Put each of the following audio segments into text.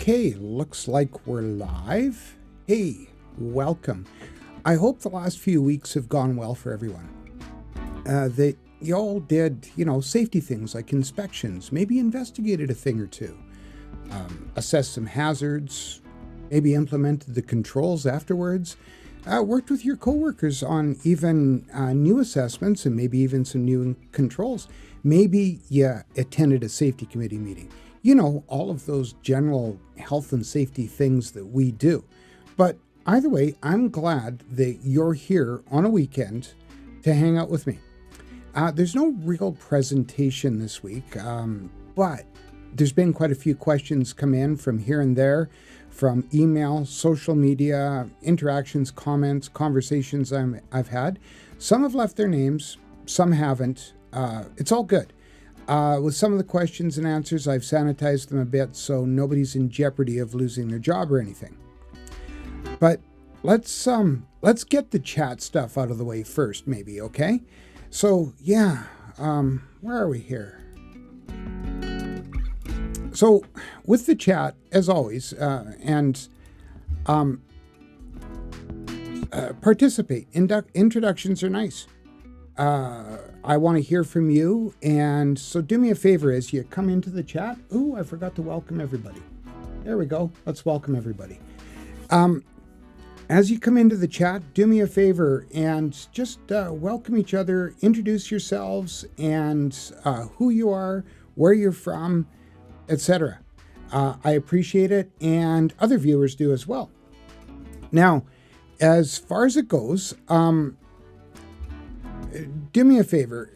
Okay, looks like we're live. Hey, welcome. I hope the last few weeks have gone well for everyone. You all did, safety things like inspections, maybe investigated a thing or two, assessed some hazards, maybe implemented the controls afterwards, worked with your coworkers on even new assessments and maybe even some new controls. Maybe you attended a safety committee meeting. All of those general health and safety things that we do. But either way, I'm glad that you're here on a weekend to hang out with me. There's no real presentation this week, but there's been quite a few questions come in from here and there, from email, social media, interactions, comments, conversations I've had. Some have left their names, some haven't. It's all good. With some of the questions and answers, I've sanitized them a bit so nobody's in jeopardy of losing their job or anything. But let's get the chat stuff out of the way first, maybe, okay? So yeah, where are we here? So with the chat, as always, participate. Introductions are nice. I want to hear from you, and so do me a favor as you come into the chat. Ooh, I forgot to welcome everybody. There we go. Let's welcome everybody. As you come into the chat, do me a favor and just welcome each other, introduce yourselves and who you are, where you're from, etc. I appreciate it, and other viewers do as well. Now, as far as it goes, do me a favor.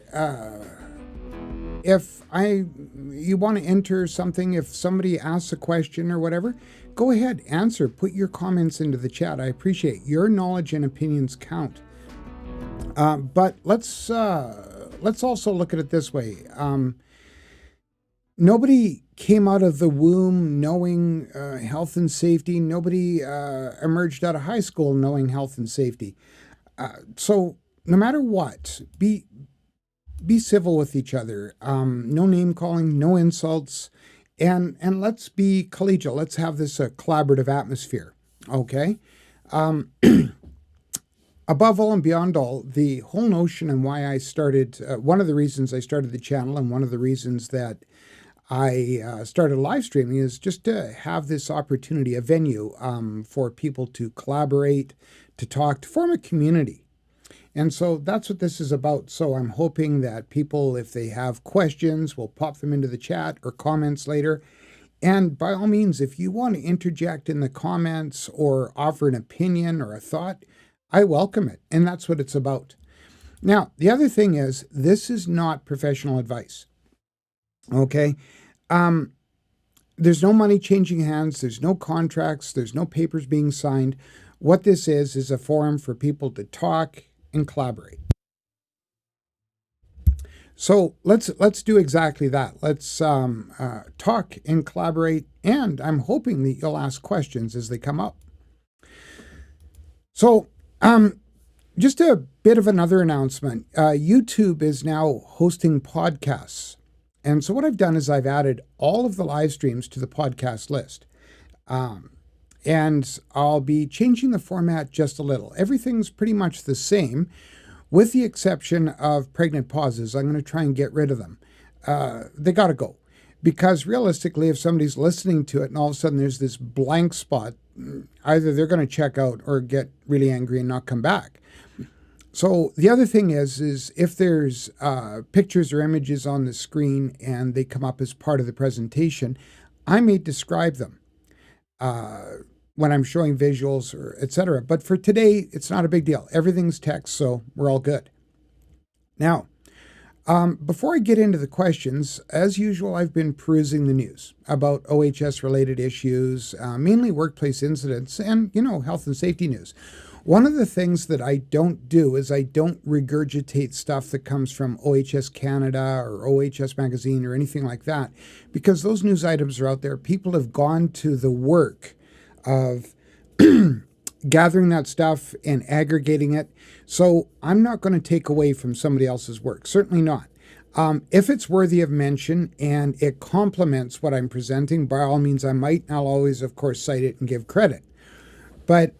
If you want to enter something, if somebody asks a question or whatever, go ahead, answer, put your comments into the chat. I appreciate your knowledge and opinions count. But let's also look at it this way. Nobody came out of the womb knowing health and safety. Nobody emerged out of high school knowing health and safety. So no matter what, be civil with each other. No name calling, no insults, and let's be collegial. Let's have this collaborative atmosphere. Okay. Above all and beyond all, the whole notion and why I started, one of the reasons I started the channel and one of the reasons that I started live streaming is just to have this opportunity, a venue for people to collaborate, to talk, to form a community. And so that's what this is about. So I'm hoping that people, if they have questions, will pop them into the chat or comments later. And by all means, if you want to interject in the comments or offer an opinion or a thought, I welcome it. And that's what it's about. Now, the other thing is, this is not professional advice. Okay? There's no money changing hands. There's no contracts. There's no papers being signed. What this is a forum for people to talk and collaborate. So let's do exactly that. Let's talk and collaborate, and I'm hoping that you'll ask questions as they come up. So just a bit of another announcement. YouTube is now hosting podcasts. And so what I've done is I've added all of the live streams to the podcast list. And I'll be changing the format just a little. Everything's pretty much the same, with the exception of pregnant pauses. I'm going to try and get rid of them. They got to go. Because realistically, if somebody's listening to it and all of a sudden there's this blank spot, either they're going to check out or get really angry and not come back. So the other thing is if there's pictures or images on the screen and they come up as part of the presentation, I may describe them when I'm showing visuals or etc. But for today, it's not a big deal. Everything's text, so we're all good. Now, before I get into the questions, as usual, I've been perusing the news about OHS-related issues, mainly workplace incidents and, health and safety news. One of the things that I don't do is I don't regurgitate stuff that comes from OHS Canada or OHS Magazine or anything like that, because those news items are out there. People have gone to the work of gathering that stuff and aggregating it. So I'm not going to take away from somebody else's work. Certainly not. If it's worthy of mention and it complements what I'm presenting, by all means, I might. I'll always, of course, cite it and give credit. But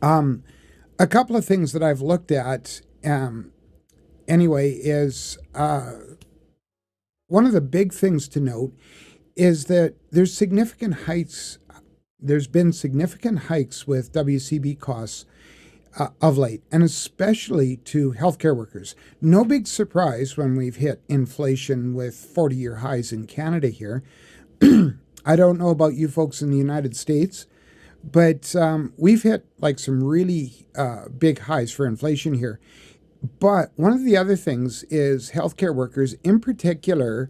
a couple of things that I've looked at anyway is one of the big things to note is that there's been significant hikes with WCB costs of late, and especially to healthcare workers. No big surprise when we've hit inflation with 40-year highs in Canada here. I don't know about you folks in the United States, but we've hit like some really big highs for inflation here. But one of the other things is healthcare workers, in particular,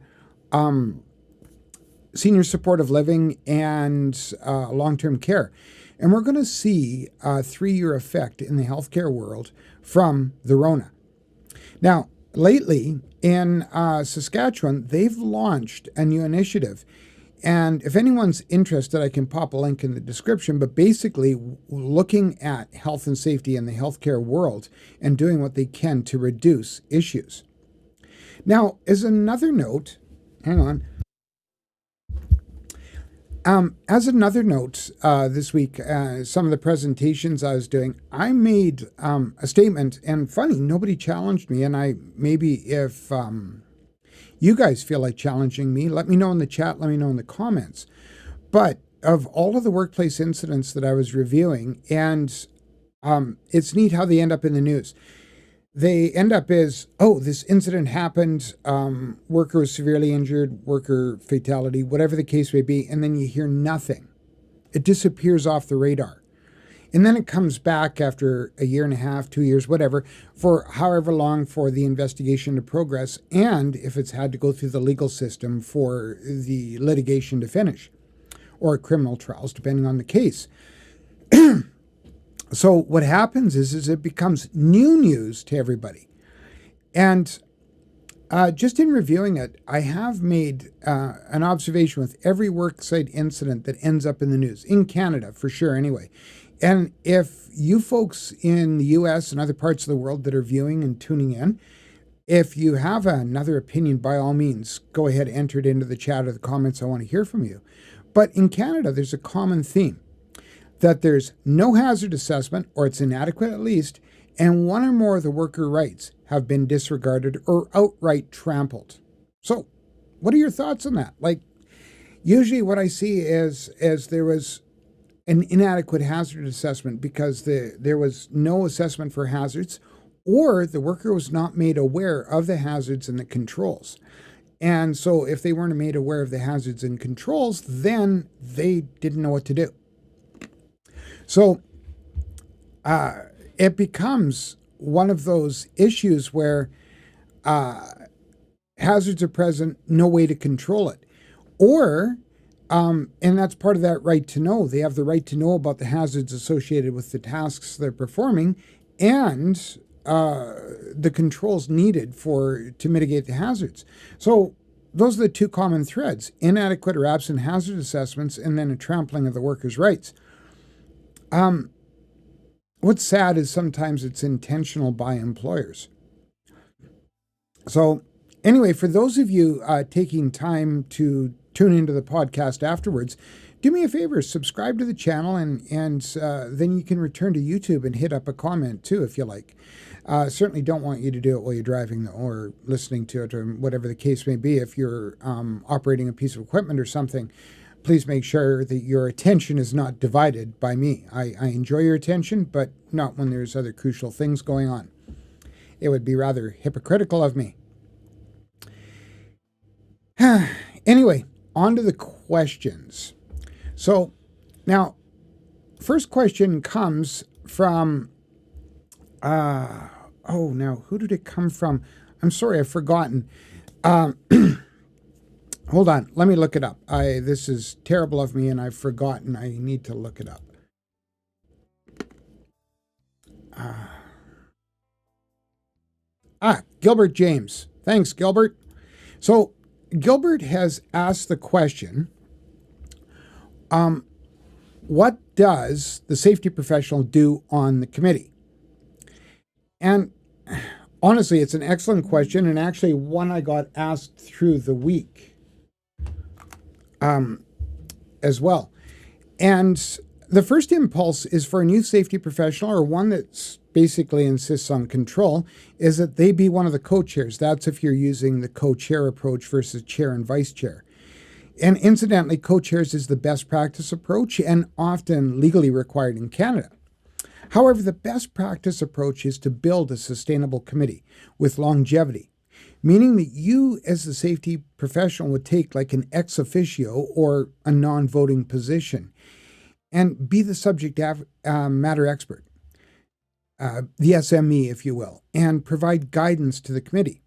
senior supportive living and long-term care. And we're going to see a 3-year effect in the healthcare world from the Rona. Now, lately in Saskatchewan, they've launched a new initiative. And if anyone's interested, I can pop a link in the description. But basically, looking at health and safety in the healthcare world and doing what they can to reduce issues. Now, as another note, hang on. As another note, this week, some of the presentations I was doing, I made a statement, and funny, nobody challenged me, and if you guys feel like challenging me, let me know in the chat, let me know in the comments. But of all of the workplace incidents that I was reviewing, and it's neat how they end up in the news. They end up as, oh, this incident happened, worker was severely injured, worker fatality, whatever the case may be, and then you hear nothing. It disappears off the radar. And then it comes back after a year and a half, 2 years, whatever, for however long for the investigation to progress, and if it's had to go through the legal system for the litigation to finish, or criminal trials, depending on the case. So what happens is it becomes new news to everybody. And just in reviewing it, I have made an observation with every worksite incident that ends up in the news, in Canada for sure anyway. And if you folks in the US and other parts of the world that are viewing and tuning in, if you have another opinion, by all means, go ahead, enter it into the chat or the comments. I want to hear from you. But in Canada, there's a common theme. That there's no hazard assessment, or it's inadequate at least, and one or more of the worker rights have been disregarded or outright trampled. So, what are your thoughts on that? Like, usually what I see is there was an inadequate hazard assessment because there was no assessment for hazards, or the worker was not made aware of the hazards and the controls. And so if they weren't made aware of the hazards and controls, then they didn't know what to do. So it becomes one of those issues where hazards are present, no way to control it. Or, and that's part of that right to know. They have the right to know about the hazards associated with the tasks they're performing and the controls needed to mitigate the hazards. So those are the two common threads: inadequate or absent hazard assessments, and then a trampling of the workers' rights. What's sad is sometimes it's intentional by employers. So anyway, for those of you taking time to tune into the podcast afterwards, do me a favor, subscribe to the channel, and then you can return to YouTube and hit up a comment too if you like. Certainly don't want you to do it while you're driving or listening to it or whatever the case may be. If you're operating a piece of equipment or something, please make sure that your attention is not divided by me. I enjoy your attention, but not when there's other crucial things going on. It would be rather hypocritical of me. Anyway, on to the questions. So now, first question comes from, now who did it come from? I'm sorry, I've forgotten. Hold on, let me look it up. This is terrible of me, and I've forgotten. I need to look it up. Gilbert James. Thanks, Gilbert. So Gilbert has asked the question, what does the safety professional do on the committee? And Honestly, it's an excellent question, and actually one I got asked through the week as well. And the first impulse is for a new safety professional, or one that basically insists on control, is that they be one of the co-chairs. That's if you're using the co-chair approach versus chair and vice chair. And incidentally, co-chairs is the best practice approach and often legally required in Canada. However, the best practice approach is to build a sustainable committee with longevity, meaning that you as the safety professional would take like an ex officio or a non-voting position and be the subject matter expert, the SME, if you will, and provide guidance to the committee.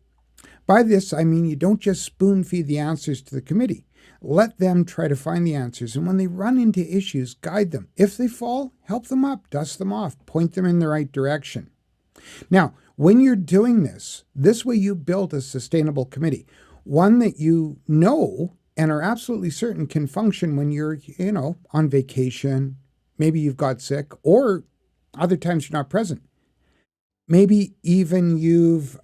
By this, I mean you don't just spoon feed the answers to the committee. Let them try to find the answers, and when they run into issues, guide them. If they fall, help them up, dust them off, point them in the right direction. Now, when you're doing this way you build a sustainable committee, one that you know and are absolutely certain can function when you're, on vacation, maybe you've got sick, or other times you're not present. Maybe even you've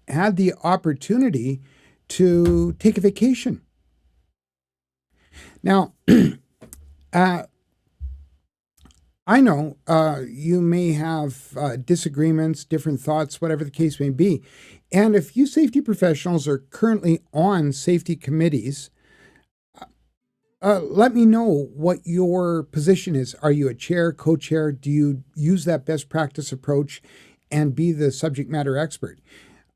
had the opportunity to take a vacation. Now, I know you may have disagreements, different thoughts, whatever the case may be. And if you safety professionals are currently on safety committees, let me know what your position is. Are you a chair, co-chair? Do you use that best practice approach and be the subject matter expert?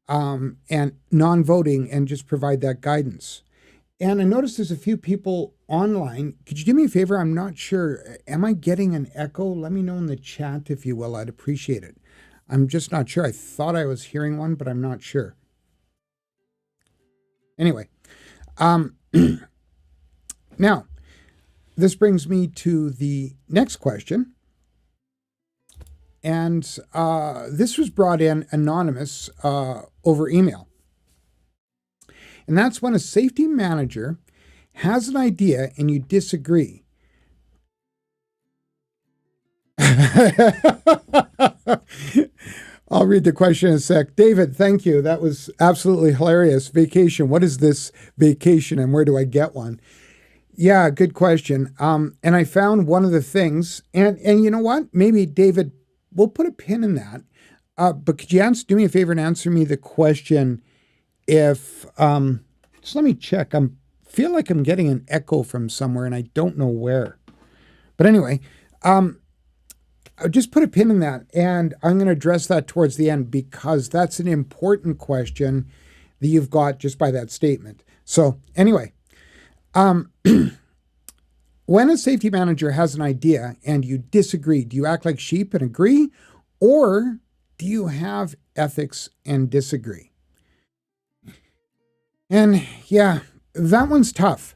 And non-voting, and just provide that guidance. And I noticed there's a few people online. Could you do me a favor? I'm not sure. Am I getting an echo? Let me know in the chat, if you will. I'd appreciate it. I'm just not sure. I thought I was hearing one, but I'm not sure. Anyway, now, this brings me to the next question. And this was brought in anonymous over email. And that's when a safety manager has an idea and you disagree. I'll read the question in a sec. David, thank you. That was absolutely hilarious. Vacation. What is this vacation and where do I get one? Yeah, good question. And I found one of the things, and you know what? Maybe David, we'll put a pin in that. But could you do me a favor and answer me the question if, just let me check. I feel like I'm getting an echo from somewhere and I don't know where. But anyway, I'll just put a pin in that, and I'm going to address that towards the end because that's an important question that you've got just by that statement. So anyway, when a safety manager has an idea and you disagree, do you act like sheep and agree, or do you have ethics and disagree? And yeah, that one's tough.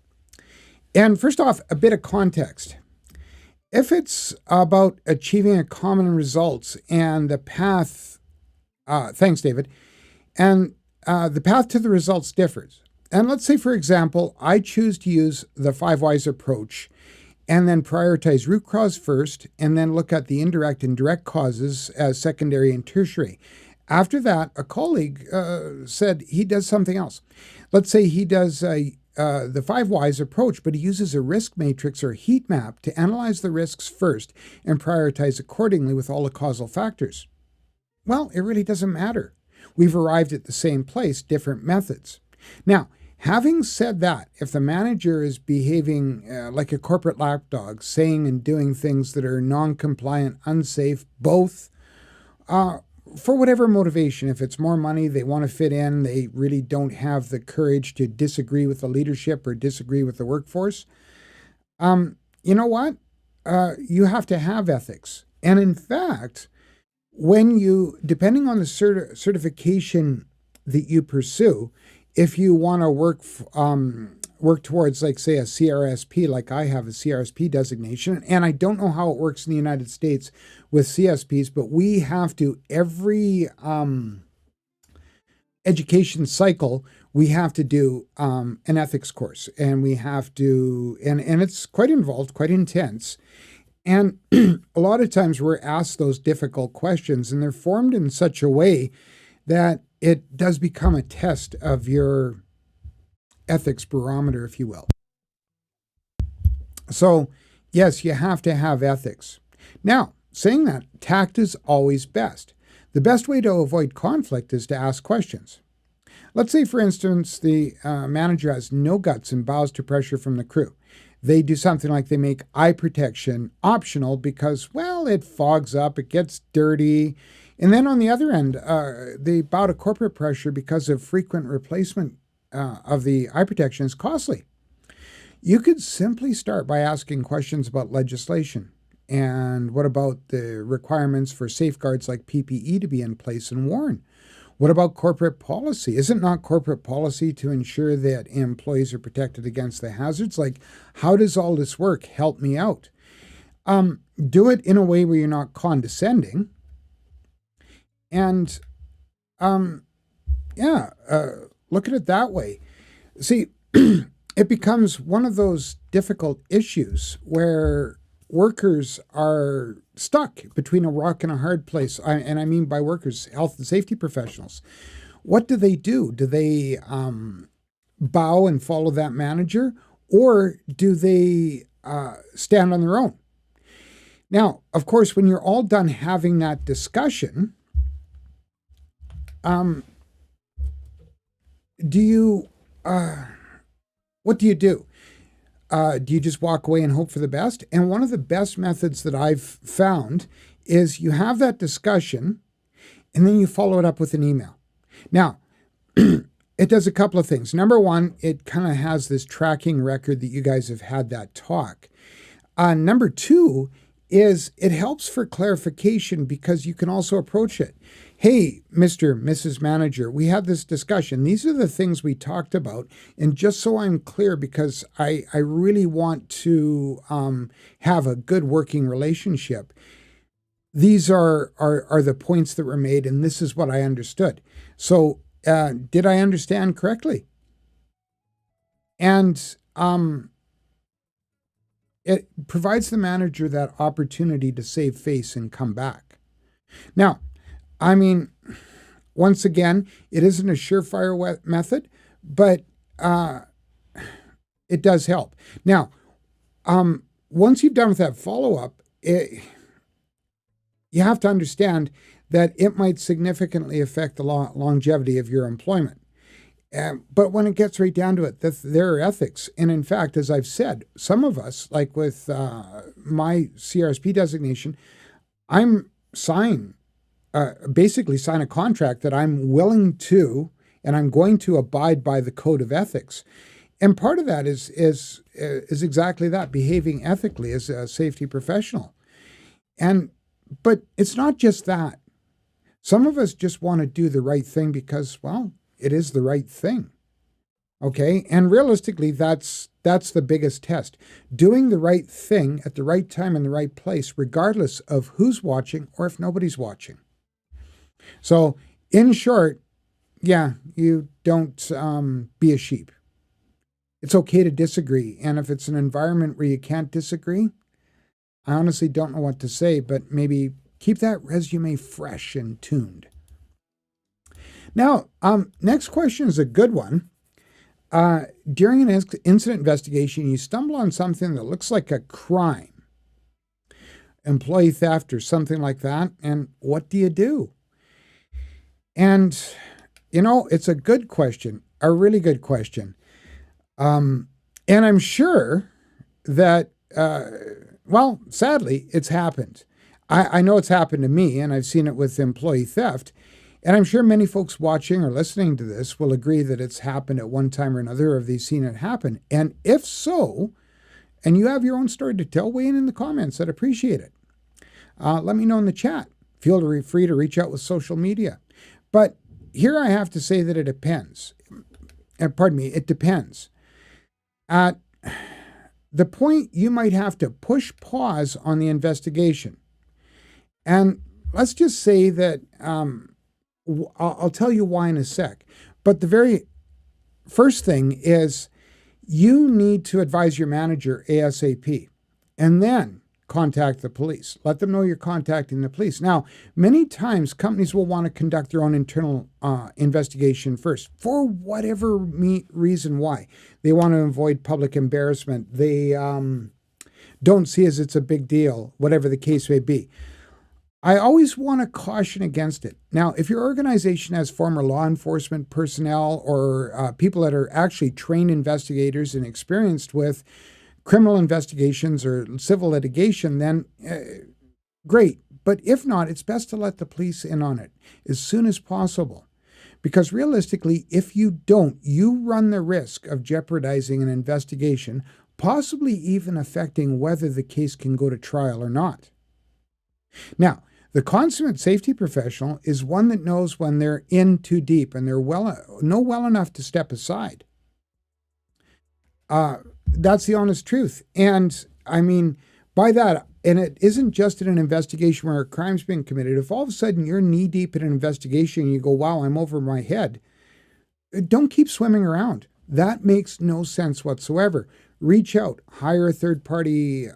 And first off, a bit of context. If it's about achieving a common result and the path, thanks, David, and the path to the results differs. And let's say, for example, I choose to use the 5 whys approach and then prioritize root cause first, and then look at the indirect and direct causes as secondary and tertiary. After that, a colleague said he does something else. Let's say he does the 5 whys approach, but he uses a risk matrix or heat map to analyze the risks first and prioritize accordingly with all the causal factors. Well, it really doesn't matter. We've arrived at the same place, different methods. Now, having said that, if the manager is behaving like a corporate lapdog, saying and doing things that are non-compliant, unsafe, both, for whatever motivation, if it's more money, they want to fit in, they really don't have the courage to disagree with the leadership or disagree with the workforce, you know what? You have to have ethics. And in fact, when you, depending on the certification that you pursue, if you want to work towards, like, say, a CRSP, like I have a CRSP designation, and I don't know how it works in the United States with CSPs, but we have to, every education cycle, we have to do an ethics course, and we have to, and it's quite involved, quite intense. And a lot of times we're asked those difficult questions, and they're formed in such a way that it does become a test of your ethics barometer, if you will. So, yes, you have to have ethics. Now, saying that, tact is always best. The best way to avoid conflict is to ask questions. Let's say, for instance, the manager has no guts and bows to pressure from the crew. They do something like they make eye protection optional because, well, it fogs up, it gets dirty. And then on the other end, they bow to corporate pressure because of frequent replacement of the eye protection is costly. You could simply start by asking questions about legislation. And what about the requirements for safeguards like PPE to be in place and worn? What about corporate policy? Is it not corporate policy to ensure that employees are protected against the hazards? Like, how does all this work? Help me out. Do it in a way where you're not condescending. And, look at it that way. See, it becomes one of those difficult issues where workers are stuck between a rock and a hard place. And I mean by workers, health and safety professionals. What do? Do they bow and follow that manager, or do they stand on their own? Now, of course, when you're all done having that discussion, what do you do? Do you just walk away and hope for the best? And one of the best methods that I've found is you have that discussion and then you follow it up with an email. Now, it does a couple of things. Number one, it kind of has this tracking record that you guys have had that talk. Number two is it helps for clarification because you can also approach it. Hey, Mr. Mrs. Manager, we had this discussion. These are the things we talked about. And just so I'm clear, because I really want to have a good working relationship, these are the points that were made, and this is what I understood. So did I understand correctly? And it provides the manager that opportunity to save face and come back. Now, I mean, once again, it isn't a surefire method, but it does help. Now, once you've done with that follow-up, you have to understand that it might significantly affect the longevity of your employment. But when it gets right down to it, there are ethics. And in fact, as I've said, some of us, like with my CRSP designation, I'm basically sign a contract that I'm willing to, and I'm going to abide by the code of ethics. And part of that is exactly that, behaving ethically as a safety professional. But it's not just that. Some of us just want to do the right thing because, well, it is the right thing. Okay? And realistically, that's the biggest test. Doing the right thing at the right time in the right place, regardless of who's watching or if nobody's watching. So, in short, yeah, you don't be a sheep. It's okay to disagree. And if it's an environment where you can't disagree, I honestly don't know what to say, but maybe keep that resume fresh and tuned. Now, next question is a good one. During an incident investigation, you stumble on something that looks like a crime, employee theft or something like that, and what do you do? And, it's a good question, a really good question. And I'm sure that, sadly, it's happened. I know it's happened to me, and I've seen it with employee theft. And I'm sure many folks watching or listening to this will agree that it's happened at one time or another, or they've seen it happen. And if so, and you have your own story to tell, weigh in the comments. I'd appreciate it. Let me know in the chat. Feel free to reach out with social media. But here I have to say that it depends. It depends. At the point, you might have to push pause on the investigation. And let's just say that I'll tell you why in a sec. But the very first thing is you need to advise your manager ASAP. And then contact the police. Let them know you're contacting the police. Now, many times companies will want to conduct their own internal investigation first for whatever reason why. They want to avoid public embarrassment. They don't see as it's a big deal, whatever the case may be. I always want to caution against it. Now, if your organization has former law enforcement personnel or people that are actually trained investigators and experienced with criminal investigations or civil litigation, then great. But if not, it's best to let the police in on it as soon as possible. Because realistically, if you don't, you run the risk of jeopardizing an investigation, possibly even affecting whether the case can go to trial or not. Now, the consummate safety professional is one that knows when they're in too deep and they're know well enough to step aside. That's the honest truth. And I mean, by that, and it isn't just in an investigation where a crime's been committed. If all of a sudden you're knee deep in an investigation and you go, wow, I'm over my head, don't keep swimming around. That makes no sense whatsoever. Reach out, hire a third-party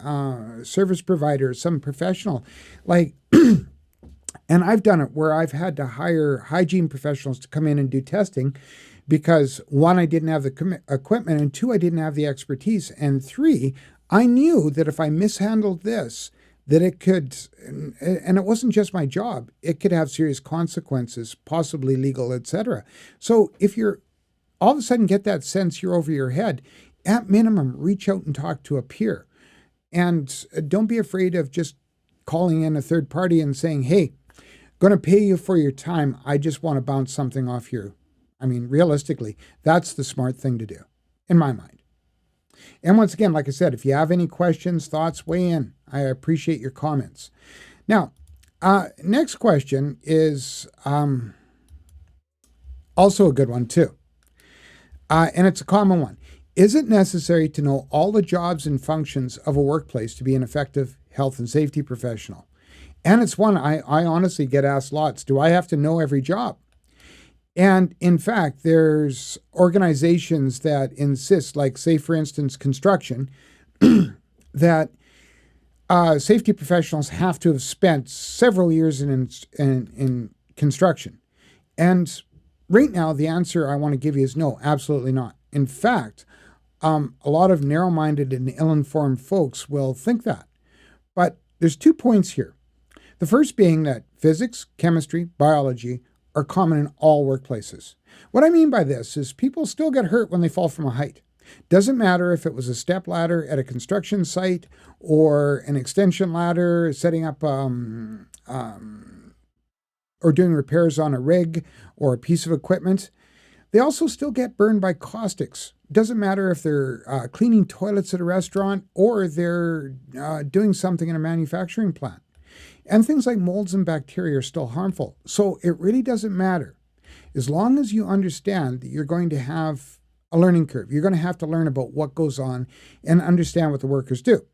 service provider, some professional. Like, and I've done it where I've had to hire hygiene professionals to come in and do testing because, one, I didn't have the equipment, and two, I didn't have the expertise, and three, I knew that if I mishandled this, that it could, and it wasn't just my job, it could have serious consequences, possibly legal, etc. So if you're all of a sudden get that sense you're over your head, at minimum, reach out and talk to a peer. And don't be afraid of just calling in a third party and saying, hey, going to pay you for your time. I just want to bounce something off you. I mean, realistically, that's the smart thing to do, in my mind. And once again, like I said, if you have any questions, thoughts, weigh in. I appreciate your comments. Now, next question is also a good one, too. And it's a common one. Is it necessary to know all the jobs and functions of a workplace to be an effective health and safety professional? And it's one I honestly get asked lots. Do I have to know every job? And in fact, there's organizations that insist, like say, for instance, construction, that safety professionals have to have spent several years in construction. And right now, the answer I want to give you is no, absolutely not. In fact, a lot of narrow-minded and ill-informed folks will think that. But there's 2 points here. The first being that physics, chemistry, biology are common in all workplaces. What I mean by this is people still get hurt when they fall from a height. Doesn't matter if it was a step ladder at a construction site or an extension ladder setting up or doing repairs on a rig or a piece of equipment. They also still get burned by caustics. Doesn't matter if they're cleaning toilets at a restaurant or they're doing something in a manufacturing plant. And things like molds and bacteria are still harmful. So it really doesn't matter. As long as you understand that you're going to have a learning curve, you're going to have to learn about what goes on and understand what the workers do.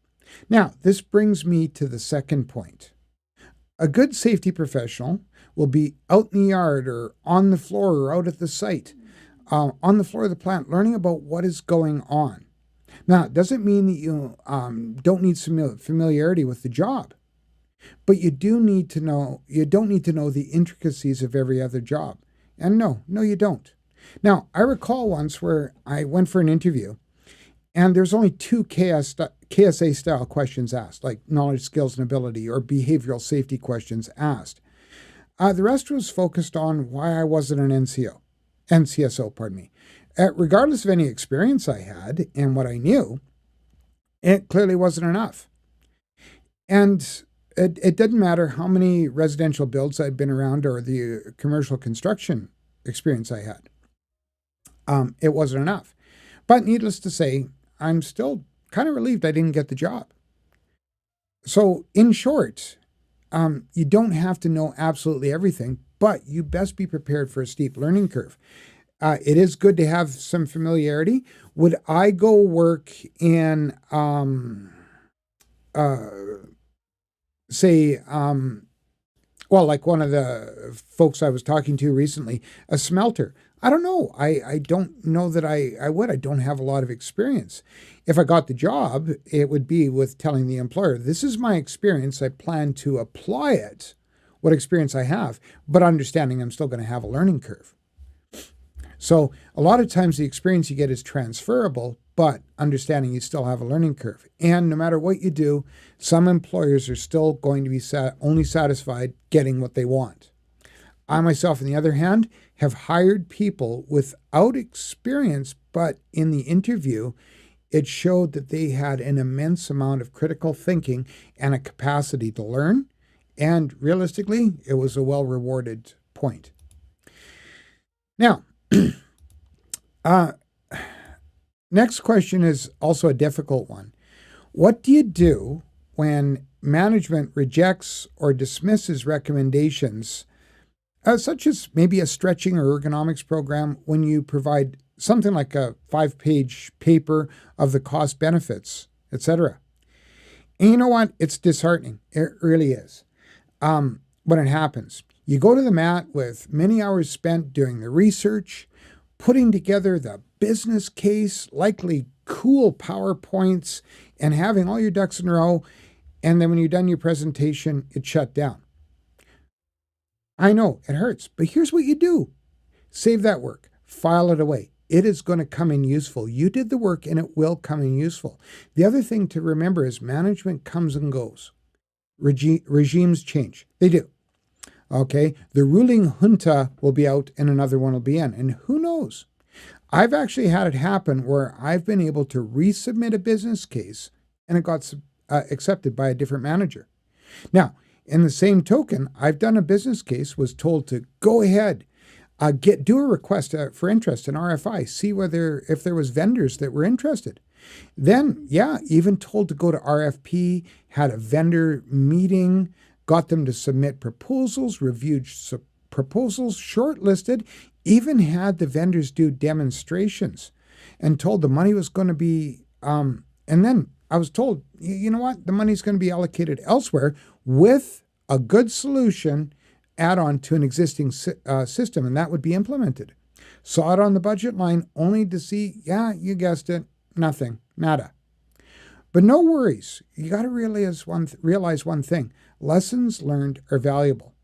Now, this brings me to the second point. A good safety professional will be out in the yard or on the floor or out at the site, on the floor of the plant, learning about what is going on. Now, it doesn't mean that you don't need some familiarity with the job, but you don't need to know the intricacies of every other job. And no, you don't. Now, I recall once where I went for an interview, and there's only 2 KSA-style questions asked, like knowledge, skills, and ability, or behavioral safety questions asked. The rest was focused on why I wasn't an NCSO. Regardless of any experience I had and what I knew, it clearly wasn't enough. And it didn't matter how many residential builds I'd been around or the commercial construction experience I had. It wasn't enough. But needless to say, I'm still kind of relieved I didn't get the job. So in short, you don't have to know absolutely everything, but you best be prepared for a steep learning curve. It is good to have some familiarity. Would I go work in, like one of the folks I was talking to recently, a smelter? I don't know. I don't know that I would. I don't have a lot of experience. If I got the job, it would be with telling the employer, this is my experience. I plan to apply it, what experience I have, but understanding I'm still going to have a learning curve. So a lot of times the experience you get is transferable, but understanding you still have a learning curve. And no matter what you do, some employers are still going to be only satisfied getting what they want. I myself, on the other hand, have hired people without experience, but in the interview, it showed that they had an immense amount of critical thinking and a capacity to learn. And realistically, it was a well-rewarded point. Now, next question is also a difficult one. What do you do when management rejects or dismisses recommendations, such as maybe a stretching or ergonomics program, when you provide something like a 5-page paper of the cost benefits, etc.? And you know what? It's disheartening. It really is. When it happens, you go to the mat with many hours spent doing the research, putting together the business case, likely cool PowerPoints, and having all your ducks in a row. And then when you're done your presentation, it's shut down. I know it hurts, but here's what you do. Save that work, file it away. It is going to come in useful. You did the work and it will come in useful. The other thing to remember is management comes and goes. Regimes change. They do. Okay, the ruling junta will be out and another one will be in. And who knows? I've actually had it happen where I've been able to resubmit a business case and it got accepted by a different manager. Now, in the same token, I've done a business case, was told to go ahead, do a request for interest in RFI, see if there was vendors that were interested. Then, even told to go to RFP, had a vendor meeting, got them to submit proposals, reviewed proposals, shortlisted, even had the vendors do demonstrations, and told the money was going to be, and then I was told, you know what, the money's going to be allocated elsewhere with a good solution add-on to an existing system, and that would be implemented. Saw it on the budget line, only to see, you guessed it, nothing, nada. But no worries. You got to realize one thing. Lessons learned are valuable.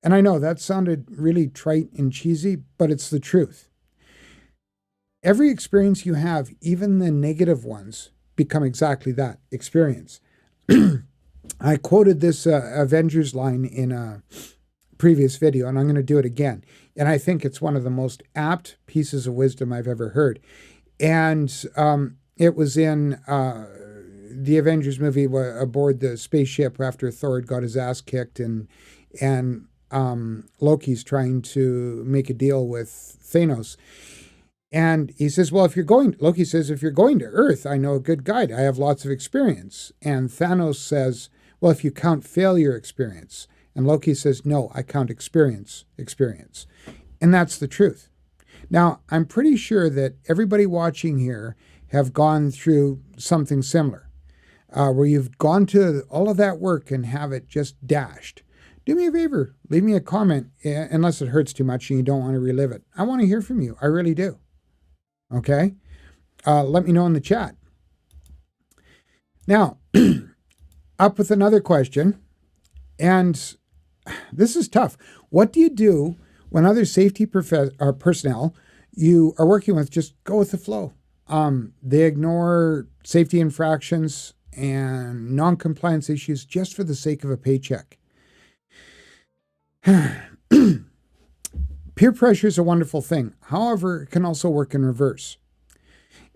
And I know that sounded really trite and cheesy, but it's the truth. Every experience you have, even the negative ones, become exactly that, experience. I quoted this Avengers line in a previous video, and I'm going to do it again. And I think it's one of the most apt pieces of wisdom I've ever heard. And it was in the Avengers movie aboard the spaceship after Thor got his ass kicked, and Loki's trying to make a deal with Thanos. And he says, Loki says, if you're going to Earth, I know a good guide. I have lots of experience. And Thanos says, well, if you count failure experience. And Loki says, no, I count experience. And that's the truth. Now, I'm pretty sure that everybody watching here have gone through something similar, where you've gone to all of that work and have it just dashed. Do me a favor, leave me a comment, unless it hurts too much and you don't want to relive it. I want to hear from you. I really do. Okay? Let me know in the chat. Now, up with another question, and this is tough. What do you do when other safety personnel you are working with just go with the flow? They ignore safety infractions and non-compliance issues just for the sake of a paycheck. Peer pressure is a wonderful thing. However, it can also work in reverse.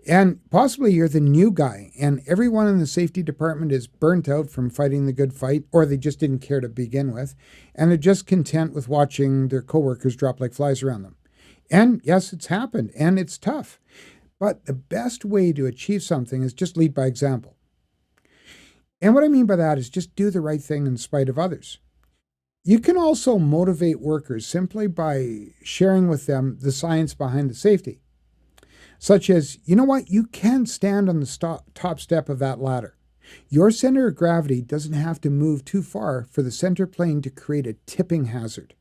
And possibly you're the new guy and everyone in the safety department is burnt out from fighting the good fight, or they just didn't care to begin with, and they're just content with watching their coworkers drop like flies around them. And yes, it's happened and it's tough. But the best way to achieve something is just lead by example. And what I mean by that is just do the right thing in spite of others. You can also motivate workers simply by sharing with them the science behind the safety. Such as, you know what, you can stand on the top step of that ladder. Your center of gravity doesn't have to move too far for the center plane to create a tipping hazard.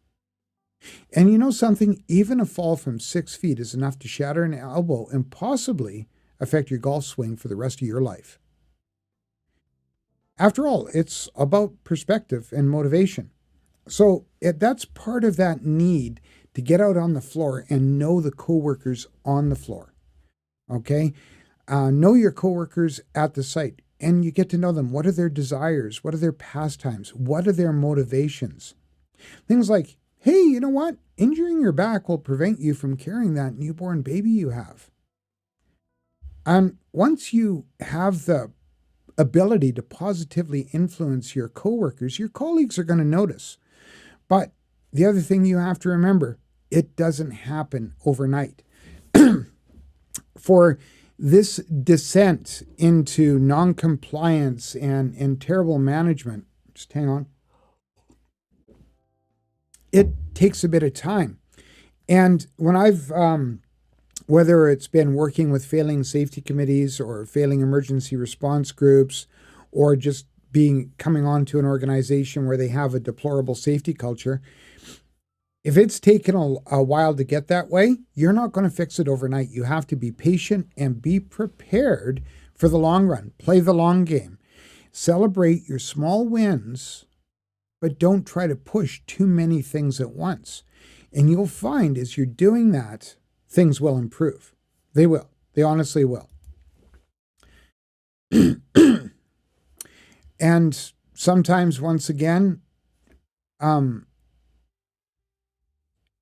And you know something? Even a fall from 6 feet is enough to shatter an elbow and possibly affect your golf swing for the rest of your life. After all, it's about perspective and motivation. So that's part of that need to get out on the floor and know the coworkers on the floor. Okay, know your coworkers at the site, and you get to know them. What are their desires? What are their pastimes? What are their motivations? Things like, hey, you know what? Injuring your back will prevent you from carrying that newborn baby you have. And once you have the ability to positively influence your coworkers, your colleagues are going to notice. But the other thing you have to remember, it doesn't happen overnight. For this descent into noncompliance and terrible management, just hang on, it takes a bit of time. And when I've, whether it's been working with failing safety committees or failing emergency response groups, or just coming onto an organization where they have a deplorable safety culture, if it's taken a while to get that way, you're not going to fix it overnight. You have to be patient and be prepared for the long run. Play the long game. Celebrate your small wins, but don't try to push too many things at once. And you'll find as you're doing that, things will improve. They will. They honestly will. And sometimes, once again,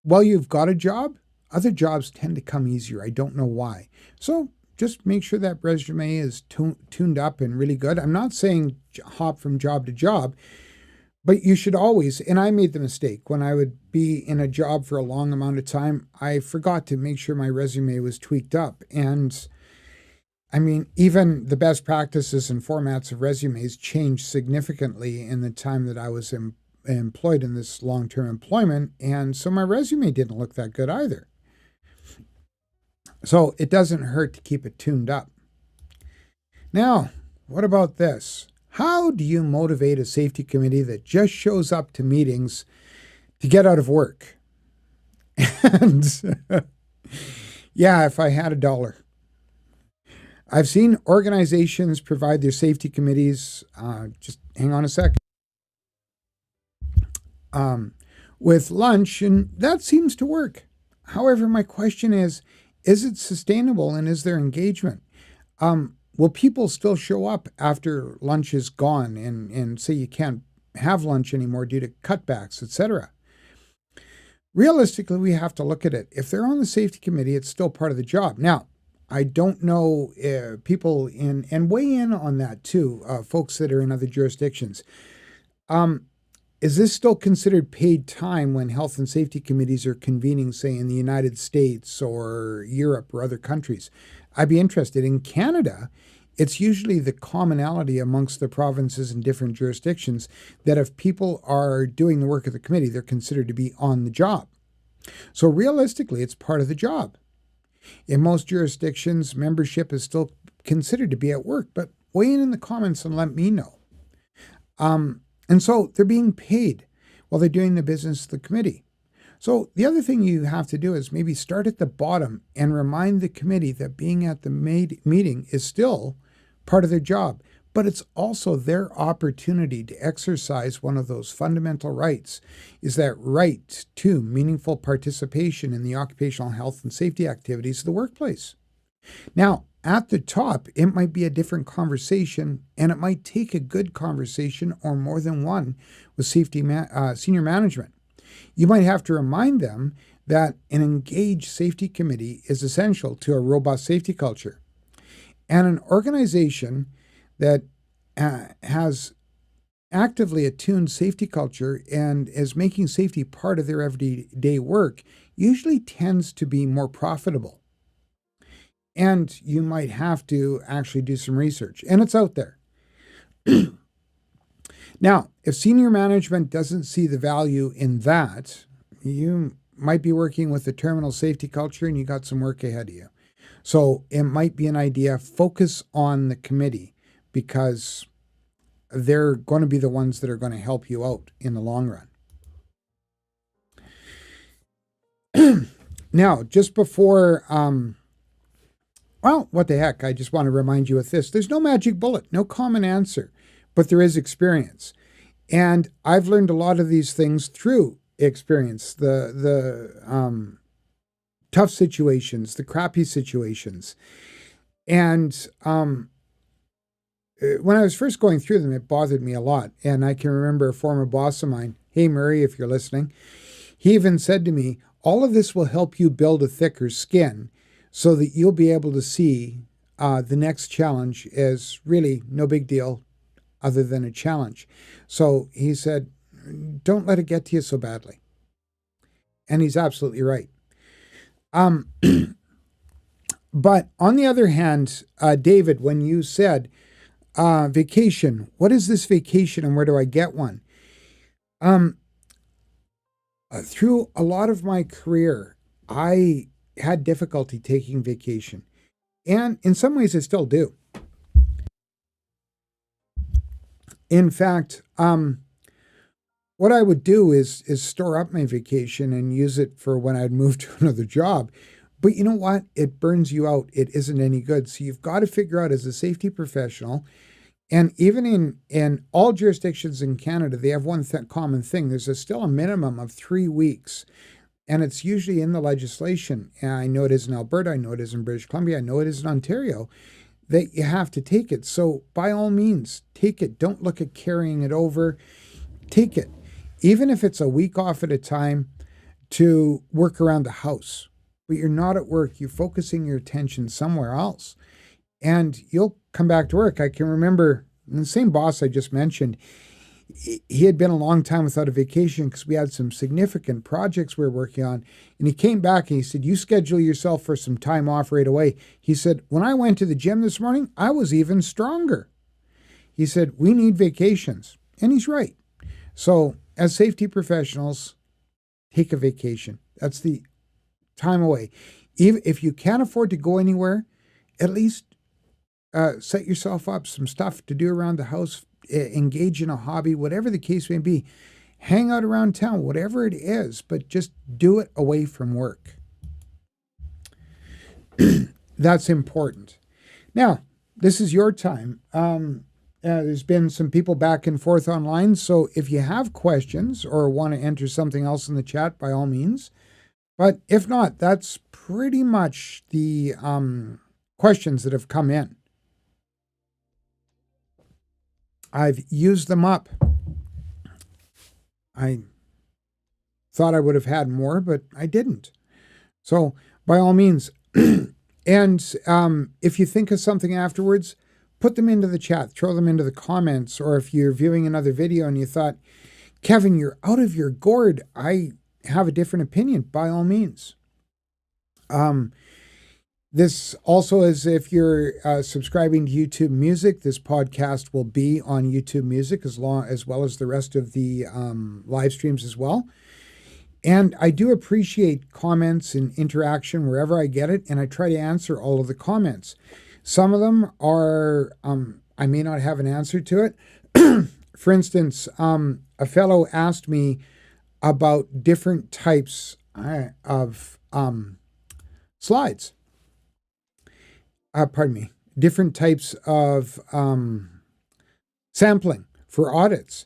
while you've got a job, other jobs tend to come easier. I don't know why. So just make sure that resume is tuned up and really good. I'm not saying hop from job to job, but you should always, and I made the mistake when I would be in a job for a long amount of time, I forgot to make sure my resume was tweaked up. And I mean, even the best practices and formats of resumes changed significantly in the time that I was employed in this long-term employment. And so my resume didn't look that good either. So it doesn't hurt to keep it tuned up. Now, what about this? How do you motivate a safety committee that just shows up to meetings to get out of work? And yeah, if I had a dollar. I've seen organizations provide their safety committees, just hang on a second, with lunch, and that seems to work. However, my question is it sustainable and is there engagement? Will people still show up after lunch is gone and say you can't have lunch anymore due to cutbacks, etc.? Realistically, we have to look at it. If they're on the safety committee, it's still part of the job. Now, I don't know people and weigh in on that too, folks that are in other jurisdictions. Is this still considered paid time when health and safety committees are convening, say, in the United States or Europe or other countries? I'd be interested. In Canada, it's usually the commonality amongst the provinces and different jurisdictions that if people are doing the work of the committee, they're considered to be on the job. So realistically, it's part of the job. In most jurisdictions, membership is still considered to be at work, but weigh in the comments and let me know. And so they're being paid while they're doing the business of the committee. So the other thing you have to do is maybe start at the bottom and remind the committee that being at the meeting is still part of their job, but it's also their opportunity to exercise one of those fundamental rights, is that right to meaningful participation in the occupational health and safety activities of the workplace. Now, at the top, it might be a different conversation, and it might take a good conversation or more than one with senior management. You might have to remind them that an engaged safety committee is essential to a robust safety culture. And an organization that has actively attuned safety culture and is making safety part of their everyday work usually tends to be more profitable. And you might have to actually do some research, and it's out there. Now, if senior management doesn't see the value in that, you might be working with a terminal safety culture and you got some work ahead of you. So it might be an idea, focus on the committee because they're going to be the ones that are going to help you out in the long run. Now, just before, well, what the heck, I just want to remind you of this. There's no magic bullet, no common answer, but there is experience. And I've learned a lot of these things through experience, the tough situations, the crappy situations. And when I was first going through them, it bothered me a lot. And I can remember a former boss of mine, hey, Murray, if you're listening, he even said to me, all of this will help you build a thicker skin so that you'll be able to see the next challenge as really no big deal other than a challenge. So he said, don't let it get to you so badly. And he's absolutely right. But on the other hand, David, when you said vacation, what is this vacation and where do I get one? Through a lot of my career, I had difficulty taking vacation. And in some ways, I still do. In fact, what I would do is store up my vacation and use it for when I'd move to another job. But you know what? It burns you out. It isn't any good. So you've got to figure out as a safety professional, and even in all jurisdictions in Canada, they have one common thing. There's still a minimum of 3 weeks, and it's usually in the legislation. And I know it is in Alberta. I know it is in British Columbia. I know it is in Ontario, that you have to take it. So by all means, take it. Don't look at carrying it over. Take it. Even if it's a week off at a time to work around the house. But you're not at work. You're focusing your attention somewhere else. And you'll come back to work. I can remember the same boss I just mentioned, he had been a long time without a vacation because we had some significant projects we were working on. And he came back and he said, you schedule yourself for some time off right away. He said, when I went to the gym this morning, I was even stronger. He said, we need vacations. And he's right. So as safety professionals, take a vacation. That's the time away. Even if you can't afford to go anywhere, at least set yourself up some stuff to do around the house, engage in a hobby, whatever the case may be. Hang out around town, whatever it is, but just do it away from work. That's important. Now, this is your time. There's been some people back and forth online, so if you have questions or want to enter something else in the chat, by all means. But if not, that's pretty much the questions that have come in. I've used them up. I thought I would have had more, but I didn't. So by all means, and if you think of something afterwards, put them into the chat, throw them into the comments, or if you're viewing another video and you thought, Kevin, you're out of your gourd, I have a different opinion, by all means. This also is if you're subscribing to YouTube Music, this podcast will be on YouTube Music as well as the rest of the live streams as well. And I do appreciate comments and interaction wherever I get it, and I try to answer all of the comments. Some of them are, I may not have an answer to it. For instance, a fellow asked me about different types of slides. Different types of sampling for audits.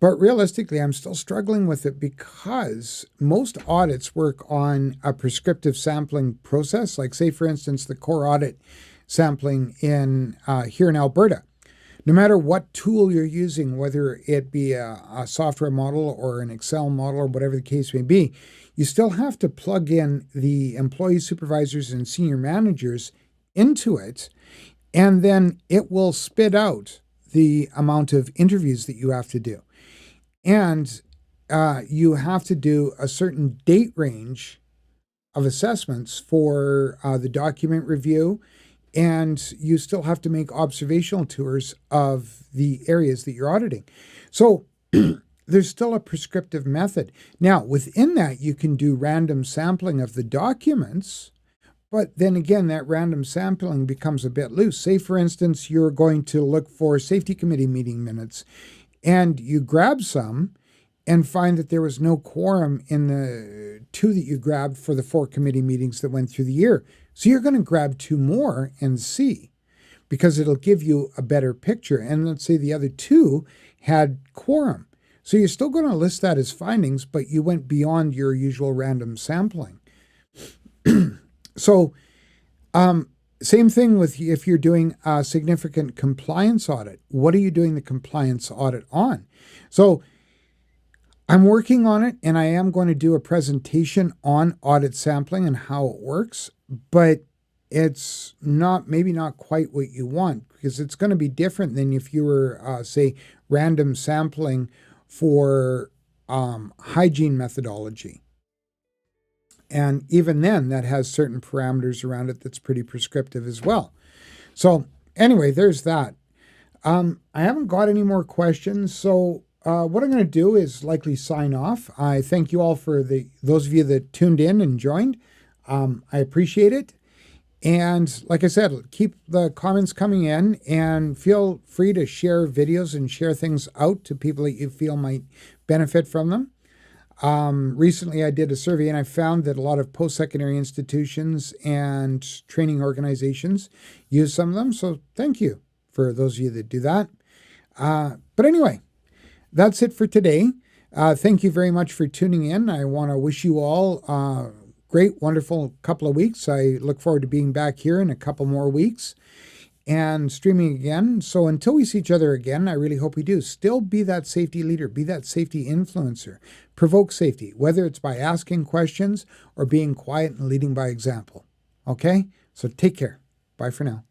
But realistically, I'm still struggling with it because most audits work on a prescriptive sampling process, like say, for instance, the core audit sampling here in Alberta. No matter what tool you're using, whether it be a software model or an Excel model or whatever the case may be, you still have to plug in the employees, supervisors, and senior managers into it, and then it will spit out the amount of interviews that you have to do. And you have to do a certain date range of assessments for the document review, and you still have to make observational tours of the areas that you're auditing. So there's still a prescriptive method. Now, within that, you can do random sampling of the documents, but then again, that random sampling becomes a bit loose. Say, for instance, you're going to look for safety committee meeting minutes, and you grab some, and find that there was no quorum in the 2 that you grabbed for the 4 committee meetings that went through the year. So you're going to grab 2 more and see, because it'll give you a better picture. And let's say the other 2 had quorum. So you're still going to list that as findings, but you went beyond your usual random sampling. So same thing with if you're doing a significant compliance audit. What are you doing the compliance audit on? So I'm working on it, and I am going to do a presentation on audit sampling and how it works, but it's maybe not quite what you want, because it's going to be different than if you were, say, random sampling for hygiene methodology. And even then, that has certain parameters around it that's pretty prescriptive as well. So anyway, there's that. I haven't got any more questions, so what I'm going to do is likely sign off. I thank you all for those of you that tuned in and joined. I appreciate it. And like I said, keep the comments coming in, and feel free to share videos and share things out to people that you feel might benefit from them. Recently I did a survey, and I found that a lot of post-secondary institutions and training organizations use some of them. So thank you for those of you that do that. But anyway, that's it for today. Thank you very much for tuning in. I want to wish you all a great, wonderful couple of weeks. I look forward to being back here in a couple more weeks and streaming again. So until we see each other again, I really hope we do. Still be that safety leader, be that safety influencer. Provoke safety, whether it's by asking questions or being quiet and leading by example. Okay? So take care. Bye for now.